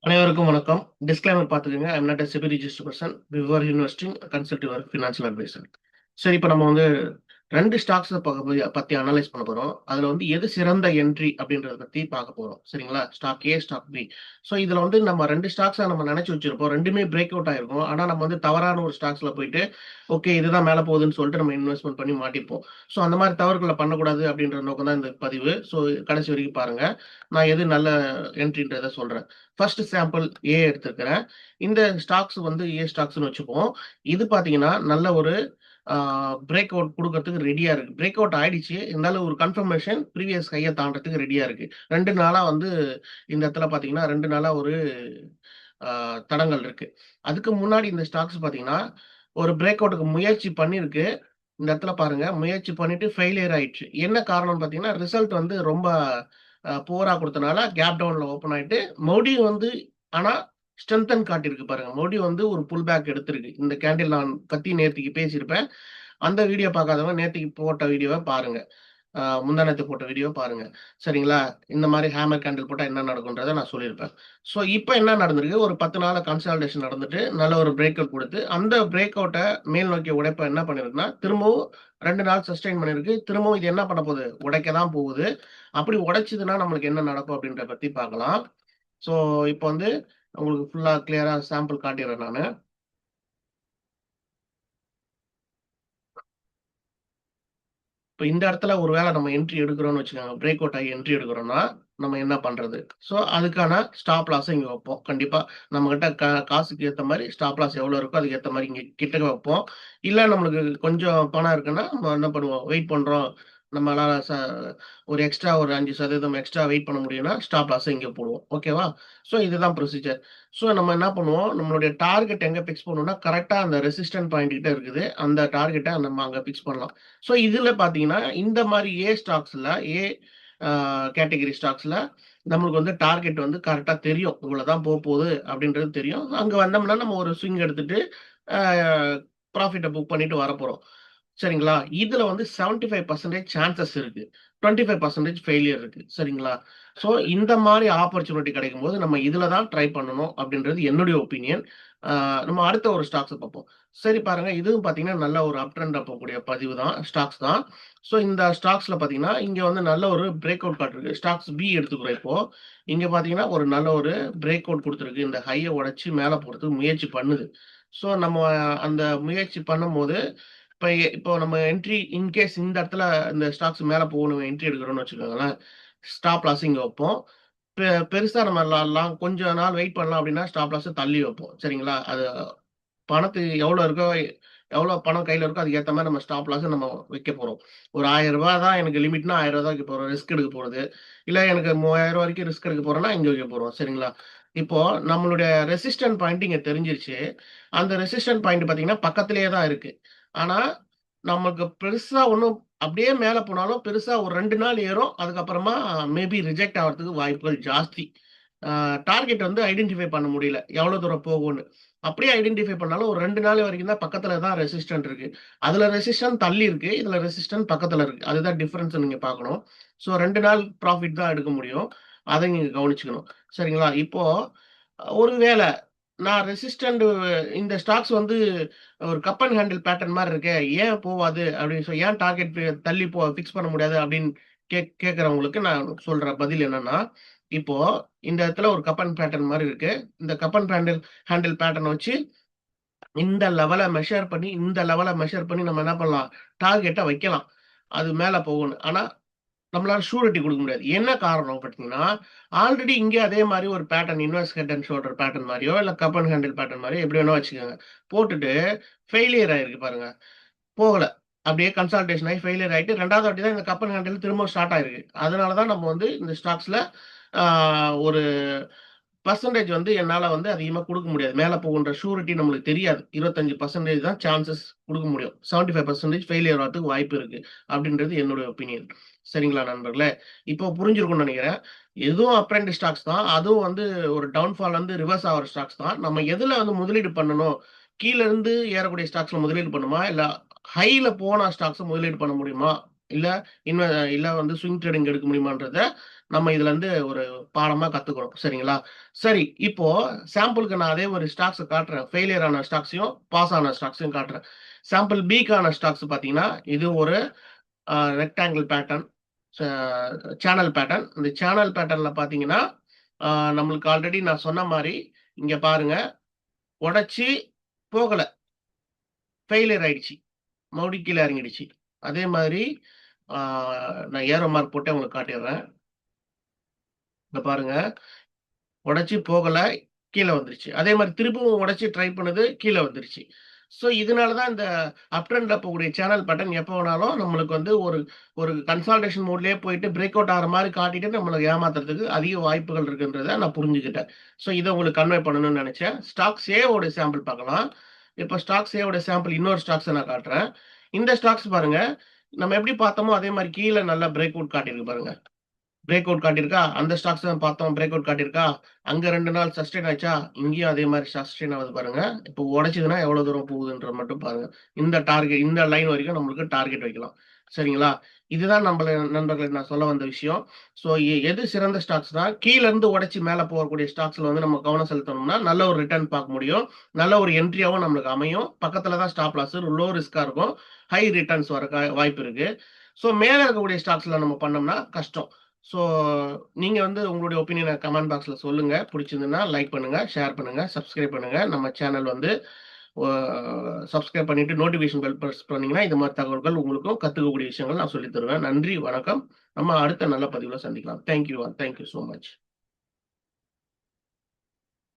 அனைவருக்கும் வணக்கம். டிஸ்க்ளைமர் பார்த்துக்கங்க. I am not a SEBI registered person. Before investing consult your financial advisor. சரி, இப்போ நம்ம வந்து 2 ஸ்டாக்ஸ பத்தி அனலைஸ் பண்ண போறோம். அதுல வந்து எது சிறந்த என்ட்ரி அப்படின்றத பத்தி பார்க்க போறோம். சரிங்களா? ஸ்டாக் ஏ, ஸ்டாக் பி. ஸோ இதுல வந்து நம்ம 2 ஸ்டாக்ஸ நம்ம நினைச்சு வச்சிருப்போம். 2மே பிரேக் அவுட் ஆயிருக்கும். ஆனா நம்ம வந்து தவறான ஒரு ஸ்டாக்ஸ்ல போயிட்டு, ஓகே இதுதான் மேல போகுதுன்னு சொல்லிட்டு நம்ம இன்வெஸ்ட்மென்ட் பண்ணி மாட்டிப்போம். ஸோ அந்த மாதிரி தவறுகள பண்ணக்கூடாது அப்படின்ற நோக்கம் தான் இந்த பதிவு. ஸோ கடைசி வரைக்கும் பாருங்க. நான் எது நல்ல என்ட்ரின்றத சொல்றேன். ஃபர்ஸ்ட் சாம்பிள் ஏ எடுத்திருக்கிறேன். இந்த ஸ்டாக்ஸ் வந்து ஏ ஸ்டாக்ஸ்ன்னு வச்சுப்போம். இது பார்த்தீங்கன்னா, நல்ல ஒரு பிரேக் அவுட் குடுக்கறதுக்கு ரெடியா இருக்கு. பிரேக் அவுட் ஆயிடுச்சு. இருந்தாலும் ஒரு கன்ஃபர்மேஷன் ப்ரீவியஸ் ஹைய தாண்டறதுக்கு ரெடியா இருக்கு. 2 நாளா வந்து இந்த இடத்துல பார்த்தீங்கன்னா, 2 நாளா ஒரு அ தடங்கல் இருக்கு. அதுக்கு முன்னாடி இந்த ஸ்டாக்ஸ் பார்த்தீங்கன்னா, ஒரு பிரேக் அவுட்க்கு முயற்சி பண்ணியிருக்கு. இந்த இடத்துல பாருங்க, முயற்சி பண்ணிட்டு ஃபெயிலியர் ஆயிடுச்சு. என்ன காரணம்னு பார்த்தீங்கன்னா, ரிசல்ட் வந்து ரொம்ப புவரா குடுத்தனால கேப் டவுன்ல ஓப்பன் ஆயிட்டு, மறுபடியும் வந்து ஆனா ஸ்ட்ரெங்தன் காட்டியிருக்கு பாருங்க. மறுபடியும் வந்து ஒரு புல் பேக் எடுத்திருக்கு. இந்த கேண்டில் நான் பத்தி நேத்திக்கு பேசியிருப்பேன். அந்த வீடியோ பார்க்காதவங்க நேத்திக்கு போட்ட வீடியோவ பாருங்க. முந்தா நேத்து போட்ட வீடியோ பாருங்க. சரிங்களா? இந்த மாரி ஹேமர் கேண்டில் போட்டா என்ன நடக்கும்ன்றத நான் சொல்லியிருப்பேன். ஸோ இப்ப என்ன நடந்திருக்கு, ஒரு 10 நாளா கன்சாலிடேஷன் நடந்துட்டு, நல்ல ஒரு பிரேக் அவுட் குடுத்து, அந்த பிரேக் அவுட்ட மேல் நோக்கிய உடைப்ப என்ன பண்ணிருக்குன்னா, திரும்பவும் 2 நாள் சஸ்டெயின் பண்ணிருக்கு. திரும்பவும் இது என்ன பண்ண போகுது? உடைக்க தான் போகுது. அப்படி உடைச்சதுன்னா நம்மளுக்கு என்ன நடக்கும் அப்படின்றத பத்தி பார்க்கலாம். ஸோ இப்ப வந்து உங்களுக்கு ஃபுல்லா கிளியரா சாம்பிள் காட்டிர்றேன் நானு. இப்ப இந்த இடத்துல ஒரு வேள நம்ம என்ட்ரி எடுக்கிறோம்னு வச்சுக்கோங்க. பிரேக் அவுட் ஆகி என்ட்ரி எடுக்கிறோம்னா, நம்ம என்ன பண்றது? ஸோ, அதுக்கான ஸ்டாப் லாஸ இங்க வைப்போம். கண்டிப்பா நம்மகிட்ட காசுக்கு ஏத்த மாரி ஸ்டாப் லாஸ் எவ்வளோ இருக்கோ, அதுக்கு ஏத்த மாரி இங்க கிட்டக்க வைப்போம். இல்ல நம்மளுக்கு கொஞ்சம் பணம் இருக்குன்னா, நம்ம என்ன பண்ணுவோம், வெயிட் பண்றோம். நம்மளால ஒரு எக்ஸ்ட்ரா ஒரு 5% எக்ஸ்ட்ரா வெயிட் பண்ண முடியும்னா, ஸ்டாப் லாஸ இங்க போடுவோம். ஓகேவா? ஸோ, இதுதான் ப்ரொசீஜர். ஸோ, நம்ம என்ன பண்ணுவோம், நம்மளுடைய டார்கெட் எங்க பிக்ஸ் பண்ணுவோம்னா, கரெக்ட்டா அந்த ரெசிஸ்டன்ட் பாயிண்ட் கிட்ட இருக்குது. அந்த டார்கெட்ட நம்ம அங்க பிக்ஸ் பண்ணலாம். ஸோ இதுல பார்த்தீங்கன்னா, இந்த மாரி ஏ ஸ்டாக்ஸ்ல ஏ அ கேட்டகரி ஸ்டாக்ஸ்ல நம்மளுக்கு வந்து டார்கெட் வந்து கரெக்ட்டா தெரியும். இவ்வளோதான் போப்போது அப்படின்றது தெரியும். அங்க வந்தோம்னா நம்ம ஒரு ஸ்விங் எடுத்துட்டு அ ப்ராஃபிட்ட புக் பண்ணிட்டு வரப்போறோம். சரிங்களா? இதுல வந்து 75% சான்ஸஸ் இருக்கு. 25% ஃபெயிலியர் இருக்கு. சரிங்களா? ஸோ இந்த மாரி ஆப்பர்ச்சுனிட்டி கிடைக்கும்போது நம்ம இதுல தான் ட்ரை பண்ணணும் அப்படின்றது என்னுடைய ஒப்பீனியன். நம்ம அடுத்த ஒரு ஸ்டாக்ஸ பார்ப்போம். சரி பாருங்க, இதுவும் பார்த்தீங்கன்னா, நல்ல ஒரு அப் ட்ரெண்ட்ல போகக்கூடிய பதிவு தான், ஸ்டாக்ஸ் தான். ஸோ இந்த ஸ்டாக்ஸ்ல பார்த்தீங்கன்னா, இங்க வந்து நல்ல ஒரு பிரேக் அவுட் காட்டிருக்கு. ஸ்டாக்ஸ் பி எடுத்துக்கிறோம் இப்போ. இங்க பார்த்தீங்கன்னா, ஒரு நல்ல ஒரு பிரேக் அவுட் குடுத்திருக்கு. இந்த ஹைய உடைச்சு மேல போறதுக்கு முயற்சி பண்ணுது. ஸோ நம்ம அந்த முயற்சி பண்ணும்போது, இப்போ நம்ம என்ட்ரி இன்கேஸ் இந்த இடத்துல இந்த ஸ்டாக்ஸ் மேல போகணும் என்ட்ரி எடுக்கிறோம்னு வச்சுக்கோங்களேன். ஸ்டாப் லாஸ் இங்க வைப்போம். பெருசா நம்ம கொஞ்ச நாள் வெயிட் பண்ணலாம் அப்படின்னா, ஸ்டாப் லாஸ தள்ளி வைப்போம். சரிங்களா? அது பணத்துக்கு எவ்வளோ இருக்கோ, எவ்வளோ பணம் கையில இருக்கோ, அதுக்கு ஏத்த மாரி நம்ம ஸ்டாப் லாஸ நம்ம வைக்க போறோம். ஒரு ரூ. 1000 தான் எனக்கு லிமிட்னா ரூ. 1000 தான் வைக்க போறோம். ரிஸ்க் எடுக்க போறது. இல்ல எனக்கு ரூ. 3000 வரைக்கும் ரிஸ்க் எடுக்க போறேன்னா, இங்க வைக்க போறோம். சரிங்களா? இப்போ நம்மளுடைய ரெசிஸ்டன்ட் பாயிண்ட் இங்க தெரிஞ்சிருச்சு. அந்த ரெசிஸ்டன்ட் பாயிண்ட் பார்த்தீங்கன்னா, பக்கத்திலேயே தான் இருக்கு. ஆனா, நமக்கு பெருசா ஒண்ணும் அப்படியே மேல போனாலும் பெருசா ஒரு 2 நாள் ஏறும். அதுக்கப்புறமா மேபி ரிஜெக்ட் ஆவறதுக்கு வாய்ப்புகள் ஜாஸ்தி. ஆ டார்கெட் வந்து ஐடென்டிஃபை பண்ண முடியல. எவ்வளோ தூரம் போகும்ன்னு. அப்படியே ஐடென்டிஃபை பண்ணாலும் ஒரு 2 நாள் வரைக்கும் தான் பக்கத்துல தான் ரெசிஸ்டன்ட் இருக்கு. அதுல ரெசிஸ்டன்ட் தள்ளி இருக்கு. இதுல ரெசிஸ்டன்ட் பக்கத்துல இருக்கு. அதுதான் டிஃபரன்ஸ் நீங்க பார்க்கணும். ஸோ 2 நாள் ப்ராஃபிட் தான் எடுக்க முடியும். அத நீங்க கவனிச்சுக்கணும். சரிங்களா? இப்போ ஒரு வேள நான் ரெசிஸ்டன்ட் இந்த ஸ்டாக்ஸ் வந்து ஒரு கப் அண்ட் ஹேண்டில் பேட்டர்ன் மாரி இருக்கே. ஏன் போவாது? அப்படின்னு ஏன் டார்கெட் தள்ளி ஃபிக்ஸ் பண்ண முடியாது? அப்படின்னு கேட்கிறவங்களுக்கு நான் சொல்ற பதில் என்னன்னா, இப்போ இந்த இடத்துல ஒரு கப் அண்ட் பேட்டர்ன் மாரி இருக்கு. இந்த கப் அண்ட் ஹேண்டில் பேட்டர்ன வச்சு இந்த லெவல மெஷர் பண்ணி நம்ம என்ன பண்ணலாம்? டார்கெட்ட வைக்கலாம். அது மேல போகும்ன்னு. ஆனா நம்மளால ஷூரிட்டி குடுக்க முடியாது. என்ன காரணம் பார்த்தீங்கன்னா, ஆல்ரெடி இங்கே அதே மாரி ஒரு pattern inverse head and shoulder pattern மாரியோ, இல்ல கப் அண்ட் ஹேண்டில் பேட்டர்ன் மாரியோ எப்படி வேணா வச்சுக்கங்க. போட்டுட்டு ஃபெயிலியர் ஆயிருக்கு பாருங்க. போகல. அப்படியே கன்சால்டேஷன் ஆயி ஃபெயிலியர் ஆயிட்டு 2வது வாட்டி தான் இந்த கப் அண்ட் ஹேண்டில் திரும்ப ஸ்டார்ட் ஆயிருக்கு. அதனால தான் நம்ம வந்து இந்த ஸ்டாக்ஸ்ல ஆ ஒரு பெர்சன்டேஜ் வந்து என்னால வந்து அதிகமா குடுக்க முடியாது. மேல போகுன்ற ஷூரிட்டி நம்மளுக்கு தெரியாது. 25% தான் சான்ஸஸ் குடுக்க முடியும். 75% ஃபெயிலியர் ஆகறதுக்கு வாய்ப்பு இருக்கு. அப்படின்றது என்னுடைய ஒப்பீனியன். சரிங்களா நண்பர்களே? இப்போ புரிஞ்சிருக்கும்னு நெனைக்கிறேன். இதுவும் அப் ட்ரெண்ட் ஸ்டாக்ஸ் தான். அதுவும் வந்து ஒரு டவுன்ஃபால் வந்து ரிவர்ஸ் ஆகுற ஸ்டாக்ஸ் தான். நம்ம எதுல வந்து முதலீடு பண்ணணும்? கீழ இருந்து ஏறக்கூடிய ஸ்டாக்ஸ்ல முதலீடு பண்ணுமா? இல்ல ஹைல போன ஸ்டாக்ஸ முதலீடு பண்ண முடியுமா? இல்ல இன்வ இல்ல வந்து ஸ்விங் ட்ரேடிங் எடுக்க முடியுமான்றத நம்ம இதுல இருந்து ஒரு பாடமா கத்துக்கிறோம். சரிங்களா? சரி, இப்போ சாம்பிளுக்கு நான் அதே ஒரு ஸ்டாக்ஸ காட்டுறேன். ஃபெயிலியர் ஆன ஸ்டாக்ஸையும், பாஸ் ஆன ஸ்டாக்ஸையும் காட்டுறேன். சாம்பிள் பிக்கான ஸ்டாக்ஸ் பார்த்தீங்கன்னா, இது ஒரு ரெக்டாங்கிள் பேட்டர்ன், ச சேனல் பேட்டர்ன். இந்த சேனல் பேட்டர்ன்ல பார்த்தீங்கன்னா, அ நம்மளுக்கு ஆல்ரெடி நான் சொன்ன மாரி, இங்க பாருங்க, உடைச்சு போகல. ஃபெயிலியர் ஆயிடுச்சு. மறுபடியும் கீழ இறங்கிடுச்சு. அதே மாதிரி ஆ நான் ஏரோ மார்க் போட்டே உங்களுக்கு காட்டிர்றேன். இங்க பாருங்க. உடைச்சு போகல, கீழ வந்துருச்சு. அதே மாரி திரும்பவும் உடைச்சு ட்ரை பண்ணுது, கீழ வந்துருச்சு. ஸோ இதனால தான் இந்த அப் ட்ரெண்ட்ல போகக்கூடிய சேனல் பேட்டர்ன் எப்ப வேணாலும் நம்மளுக்கு வந்து ஒரு ஒரு கன்சால்டேஷன் மோட்லயே போயிட்டு பிரேக் அவுட் ஆகுற மாரி காட்டிட்டு நம்மள ஏமாத்துறதுக்கு அதிக வாய்ப்புகள் இருக்குன்றத நான் புரிஞ்சுக்கிட்டேன். ஸோ இத உங்களுக்கு கன்வே பண்ணணும்னு நெனச்சேன். ஸ்டாக்ஸ் ஏ ஓட சாம்பிள் பார்க்கலாம். இப்ப ஸ்டாக்ஸ் ஏ ஓட சாம்பிள் இன்னொரு ஸ்டாக்ஸ நான் காட்டுறேன். இந்த ஸ்டாக்ஸ் பாருங்க, நம்ம எப்படி பார்த்தோமோ அதே மாரி கீழ நல்லா பிரேக் அவுட் காட்டியிருக்கு பாருங்க. பிரேக் அவுட் காட்டியிருக்கா? அந்த ஸ்டாக்ஸ் தான் பார்த்தோம். பிரேக் அவுட் காட்டியிருக்கா? அங்க 2 நாள் சஸ்டெயின் ஆச்சா? இங்கேயும் அதே மாரி சஸ்டெயின் ஆகுது பாருங்க. இப்போ உடைச்சதுன்னா எவ்வளோ தூரம் போகுதுன்றத மட்டும் பாருங்க. இந்த லைன் வரைக்கும் நம்மளுக்கு டார்கெட் வைக்கலாம். சரிங்களா? இதுதான் நண்பர்களே நான் சொல்ல வந்த விஷயம். ஸோ எது சிறந்த ஸ்டாக்ஸ்னா, கீழ இருந்து உடைச்சு மேல போகக்கூடிய ஸ்டாக்ஸ்ல வந்து நம்ம கவனம் செலுத்தணும்னா, நல்ல ஒரு ரிட்டர்ன் பார்க்க முடியும். நல்ல ஒரு என்ட்ரியாவும் நம்மளுக்கு அமையும். பக்கத்துல தான் ஸ்டாப் லாஸ் லோ ரிஸ்க்கா இருக்கும். ஹை ரிட்டர்ன்ஸ் வரக்கு வாய்ப்பு இருக்கு. ஸோ மேல இருக்கக்கூடிய ஸ்டாக்ஸ்ல நம்ம பண்ணோம்னா கஷ்டம். ஸோ நீங்க வந்து உங்களுடைய ஒப்பீனியன கமெண்ட் பாக்ஸ்ல சொல்லுங்க. புடிச்சிருந்ததுன்னா லைக் பண்ணுங்க, ஷேர் பண்ணுங்க, சப்ஸ்கிரைப் பண்ணுங்க. நம்ம சேனல் வந்து ஒ சப்ஸ்கிரைப் பண்ணிட்டு நோட்டிஃபிகேஷன் பெல் பிரஸ் பண்ணீங்கன்னா, இது மாரி தகவல்கள் உங்களுக்கும் கத்துக்கக்கூடிய விஷயங்கள் நான் சொல்லித் தருவேன். நன்றி, வணக்கம். நம்ம அடுத்த நல்ல பதிவுல சந்திக்கலாம். Thank you so much.